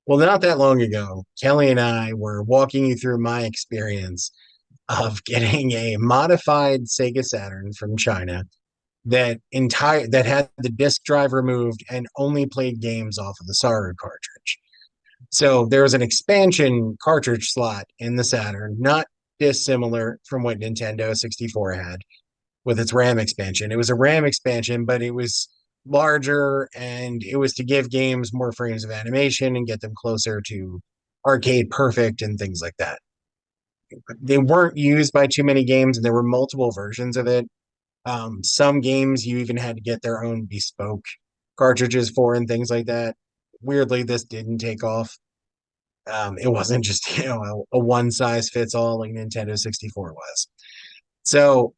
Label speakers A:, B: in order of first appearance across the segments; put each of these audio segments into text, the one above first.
A: Well, not that long ago, Kelly and I were walking you through my experience of getting a modified Sega Saturn from China that had the disk drive removed and only played games off of the Saru cartridge. So there was an expansion cartridge slot in the Saturn, not dissimilar from what Nintendo 64 had with its RAM expansion. It was a RAM expansion, but it was larger and it was to give games more frames of animation and get them closer to arcade perfect and things like that. They weren't used by too many games, and there were multiple versions of it. Some games you even had to get their own bespoke cartridges for and things like that. Weirdly, this didn't take off. It wasn't just a one size fits all like Nintendo 64 was. So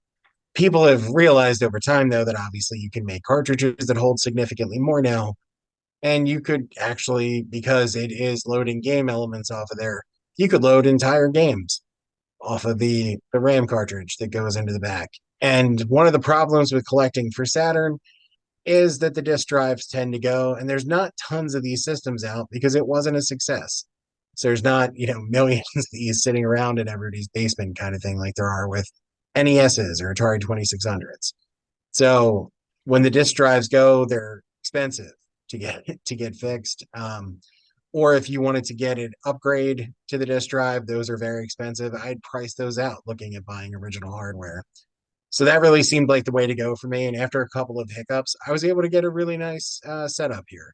A: people have realized over time, though, that obviously you can make cartridges that hold significantly more now. And you could actually, because it is loading game elements off of there, you could load entire games off of the RAM cartridge that goes into the back. And one of the problems with collecting for Saturn is that the disk drives tend to go, and there's not tons of these systems out because it wasn't a success. So there's not, millions of these sitting around in everybody's basement kind of thing like there are with NESs or Atari 2600s. So when the disk drives go, they're expensive to get fixed. Or if you wanted to get an upgrade to the disk drive, those are very expensive. I'd price those out looking at buying original hardware. So that really seemed like the way to go for me. And after a couple of hiccups, I was able to get a really nice setup here.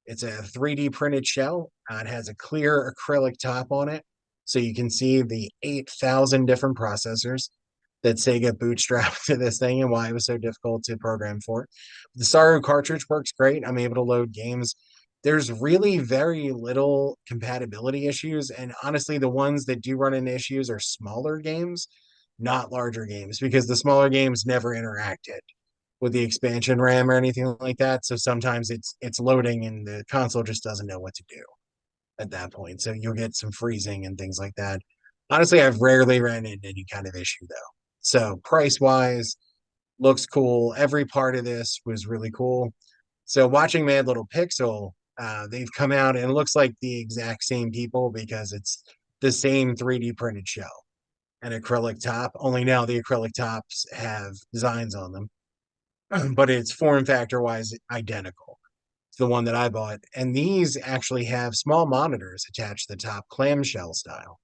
A: It's a 3D printed shell. It has a clear acrylic top on it. So you can see the 8,000 different processors that Sega bootstrapped to this thing and why it was so difficult to program for. The Saru cartridge works great. I'm able to load games. There's really very little compatibility issues. And honestly, the ones that do run into issues are smaller games, not larger games, because the smaller games never interacted with the expansion RAM or anything like that. So sometimes it's loading and the console just doesn't know what to do at that point. So you'll get some freezing and things like that. Honestly, I've rarely ran into any kind of issue though. So price wise, looks cool. Every part of this was really cool. So watching Mad Little Pixel, they've come out and it looks like the exact same people because it's the same 3D printed shell and acrylic top. Only now the acrylic tops have designs on them, but it's form factor wise identical to the one that I bought. And these actually have small monitors attached to the top, clamshell style.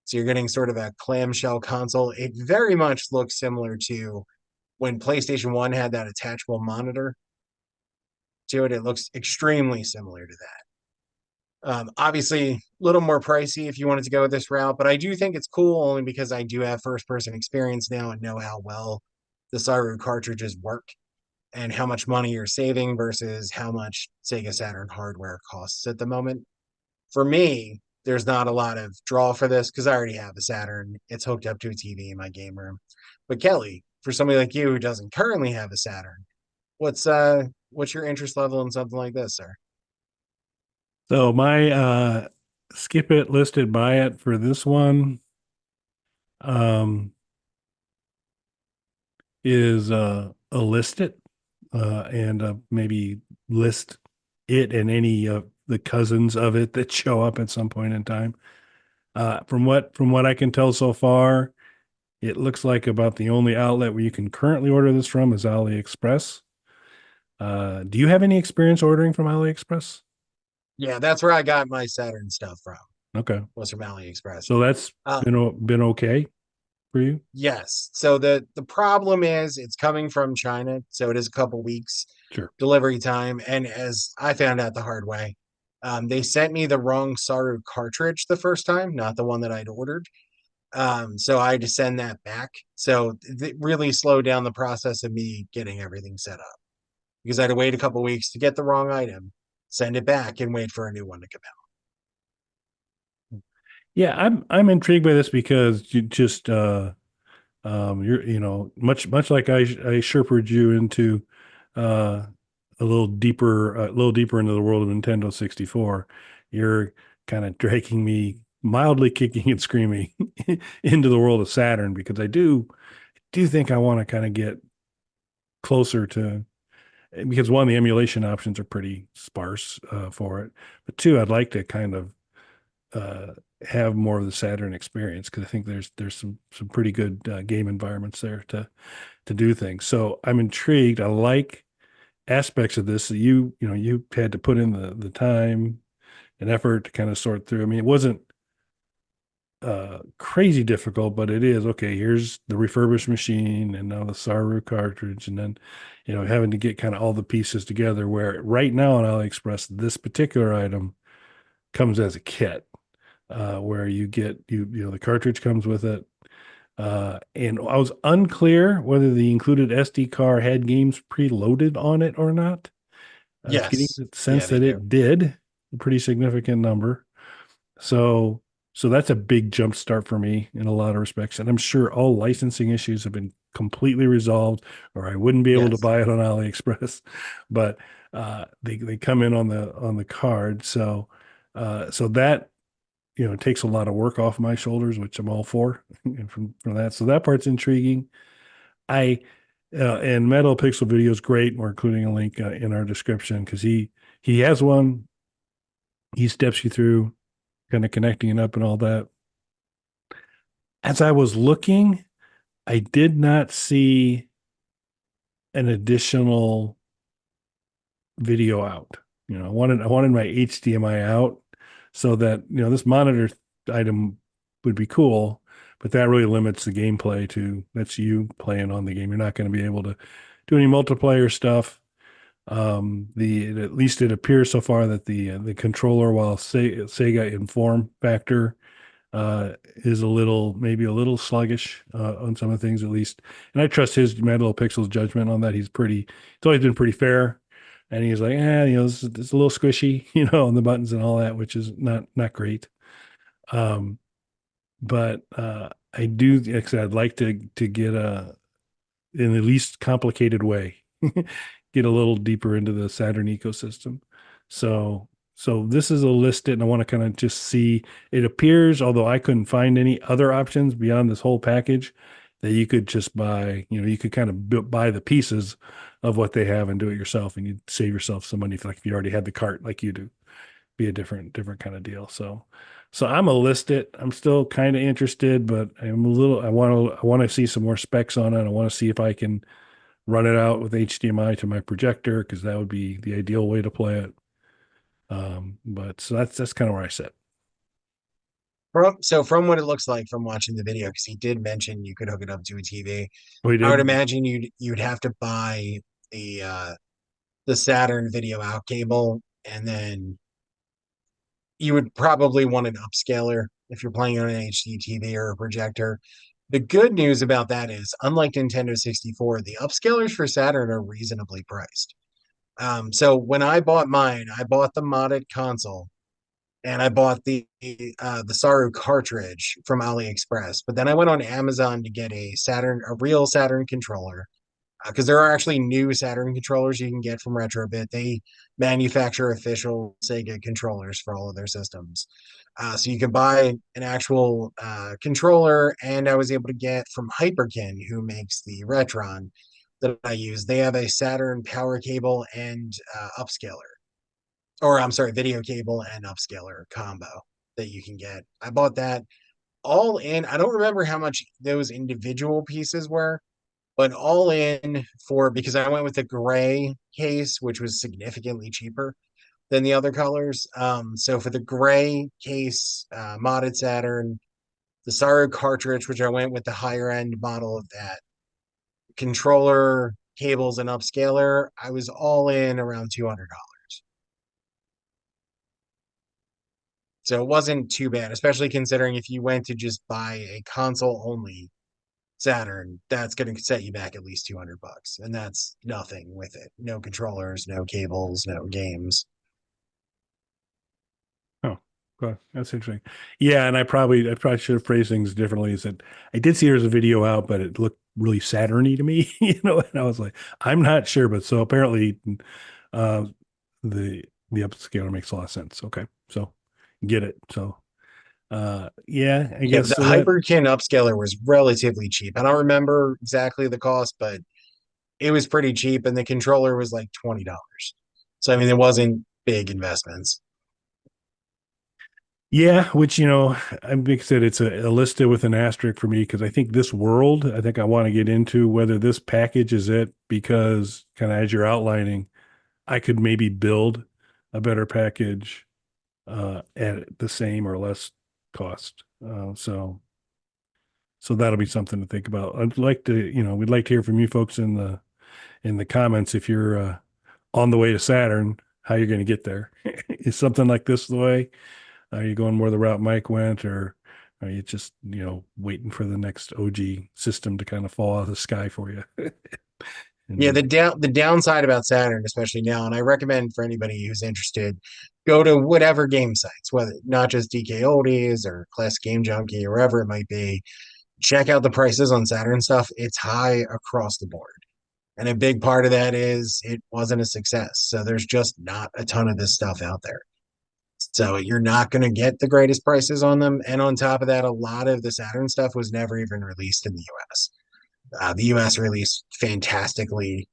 A: So you're getting sort of a clamshell console. It very much looks similar to when PlayStation 1 had that attachable monitor to it. It looks extremely similar to that. Obviously, a little more pricey if you wanted to go this route, but I do think it's cool only because I do have first person experience now and know how well the Saru cartridges work and how much money you're saving versus how much Sega Saturn hardware costs at the moment. For me, there's not a lot of draw for this because I already have a Saturn. It's hooked up to a TV in my game room. But Kelly, for somebody like you who doesn't currently have a Saturn, what's your interest level in something like this, sir?
B: So my skip it listed buy it for this one um is a list it and maybe list it and any of the cousins of it that show up at some point in time. From what I can tell so far, it looks like about the only outlet where you can currently order this from is AliExpress. Do you have any experience ordering from AliExpress?
A: Yeah, that's where I got my Saturn stuff from.
B: Okay.
A: Was from AliExpress.
B: So that's
A: Uh,
B: been okay for you?
A: yes. So the problem is it's coming from China, so it is a couple weeks
B: Sure.
A: delivery time. And as I found out the hard way, they sent me the wrong Saru cartridge the first time, not the one that I'd ordered. So I had to send that back. So it really slowed down the process of me getting everything set up because I had to wait a couple weeks to get the wrong item, send it back, and wait for a new one to come
B: Yeah, I'm intrigued by this because you just you're much like I shepherded you into uh a little deeper into the world of Nintendo 64. You're kind of dragging me mildly kicking and screaming into the world of Saturn because I do think I want to kind of get closer to because one, the emulation options are pretty sparse for it, but two, I'd like to kind of uh, have more of the Saturn experience because I think there's some pretty good game environments there to do things. So I'm intrigued. I like aspects of this that you had to put in the time and effort to kind of sort through. I mean, it wasn't crazy difficult, but it is okay. Here's the refurbished machine, and now the Saru cartridge, and then having to get kind of all the pieces together. Where right now on AliExpress, this particular item comes as a kit, where you get the cartridge comes with it. And I was unclear whether the included SD card had games preloaded on it or not. It's getting
A: Yes.
B: the
A: Yeah,
B: sense
A: they
B: that
A: do.
B: it did, a pretty significant number. So so that's a big jump start for me in a lot of respects. And I'm sure all licensing issues have been completely resolved, or I wouldn't be able to
A: Yes.
B: buy it on AliExpress. But they come in on the card. So so that takes a lot of work off my shoulders, which I'm all for. And from that, so that part's intriguing. I and Metal Pixel Video is great. We're including a link in our description because he has one. He steps you through kind of connecting it up and all that. As I was looking, I did not see an additional video out. I wanted my HDMI out so that this monitor item would be cool, but that really limits the gameplay to that's you playing on the game. You're not going to be able to do any multiplayer stuff. The at least it appears so far that the controller, while Sega in form factor is maybe a little sluggish on some of the things at least. And I trust his Metal Pixel's judgment on that. He's always been pretty fair. And he's like, it's a little squishy, on the buttons and all that, which is not great. Um, but I do, like I said, I'd like to get in the least complicated way, get a little deeper into the Saturn ecosystem. So, so this is a listed, and I want to kind of just see. It appears, although I couldn't find any other options beyond this whole package, that you could just buy. You could kind of buy the pieces of what they have and do it yourself, and you'd save yourself some money. If you already had the cart like you do, be a different kind of deal. So I'm a list it. I'm still kind of interested, but I'm a little. I want to see some more specs on it. I want to see if I can run it out with HDMI to my projector because that would be the ideal way to play it. But so that's kind of where I sit.
A: From what it looks like from watching the video, because he did mention you could hook it up to a TV,
B: We
A: I would
B: did.
A: imagine you'd have to buy the Saturn video out cable, and then you would probably want an upscaler if you're playing on an HD TV or a projector. The good news about that is, unlike Nintendo 64, the upscalers for Saturn are reasonably priced. So when I bought mine, I bought the modded console and I bought the Saru cartridge from AliExpress. But then I went on Amazon to get a real Saturn controller, because there are actually new Saturn controllers you can get from Retrobit. They manufacture official Sega controllers for all of their systems. So you can buy an actual controller, and I was able to get from Hyperkin, who makes the Retron that I use. They have a Saturn power cable and upscaler, or I'm sorry, video cable and upscaler combo that you can get. I bought that all in. I don't remember how much those individual pieces were, but all in for, because I went with the gray case, which was significantly cheaper than the other colors. So for the gray case, modded Saturn, the Saru cartridge, which I went with the higher end model of that, controller, cables, and upscaler, I was all in around $200. So it wasn't too bad, especially considering if you went to just buy a console only Saturn, that's going to set you back at least $200, and that's nothing with it. No controllers, no cables, no games.
B: Oh, okay. That's interesting. Yeah, and I probably should have phrased things differently. Is that I did see there's a video out, but it looked really Saturny to me, and I was like, I'm not sure, but so apparently, uh, the the upscaler makes a lot of sense. Okay, so get it. So, yeah, I
A: Yeah,
B: guess
A: the
B: so that
A: Hyperkin upscaler was relatively cheap. I don't remember exactly the cost, but it was pretty cheap, and the controller was like $20. So I mean, it wasn't big investments.
B: Yeah, which I think said it's a listed with an asterisk for me because I think this world, I think I want to get into whether this package is it because kind of as you're outlining, I could maybe build a better package at the same or less cost. So that'll be something to think about. I'd like to, we'd like to hear from you folks in the comments if you're on the way to Saturn, how you're going to get there. Is something like this the way? Are you going more the route Mike went, or are you just, waiting for the next OG system to kind of fall out of the sky for you? And
A: Yeah, the downside about Saturn, especially now, and I recommend for anybody who's interested, go to whatever game sites, whether not just DK Oldies or Classic Game Junkie or wherever it might be. Check out the prices on Saturn stuff. It's high across the board. And a big part of that is it wasn't a success. So there's just not a ton of this stuff out there. So you're not going to get the greatest prices on them. And on top of that, a lot of the Saturn stuff was never even released in the US. The US released fantastically.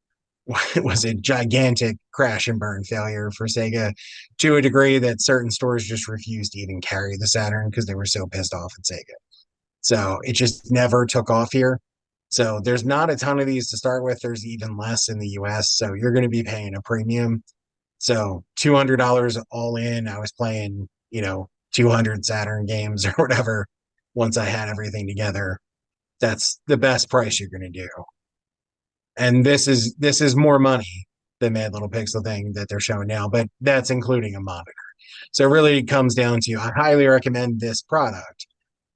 A: It was a gigantic crash and burn failure for Sega to a degree that certain stores just refused to even carry the Saturn because they were so pissed off at Sega. So it just never took off here. So there's not a ton of these to start with. There's even less in the US. So you're going to be paying a premium. So $200 all in. I was playing, 200 Saturn games or whatever once I had everything together. That's the best price you're going to do. And this is more money than Mad Little Pixel thing that they're showing now, but that's including a monitor. So it really comes down to I highly recommend this product.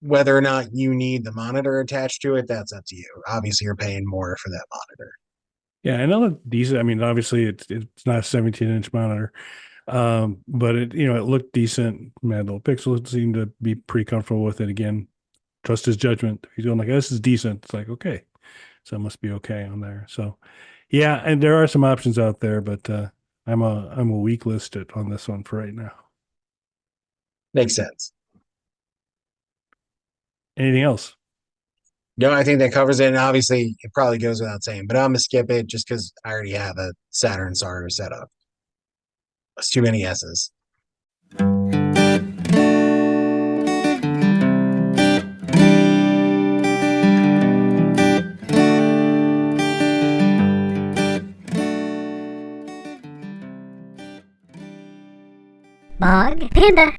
A: Whether or not you need the monitor attached to it, that's up to you. Obviously, you're paying more for that monitor.
B: yeah, and it looked decent. I mean, obviously it's not a 17-inch monitor, but it looked decent. Mad Little Pixel seemed to be pretty comfortable with it. Again, trust his judgment. He's going like, this is decent. It's like, okay, so it must be okay on there. So, yeah, and there are some options out there, but I'm a weak listed on this one for right now.
A: Makes sense.
B: Anything else?
A: No, I think that covers it. And obviously, it probably goes without saying, but I'm gonna skip it just because I already have a Saturn Saru set up. It's too many S's.
C: Bog Panda.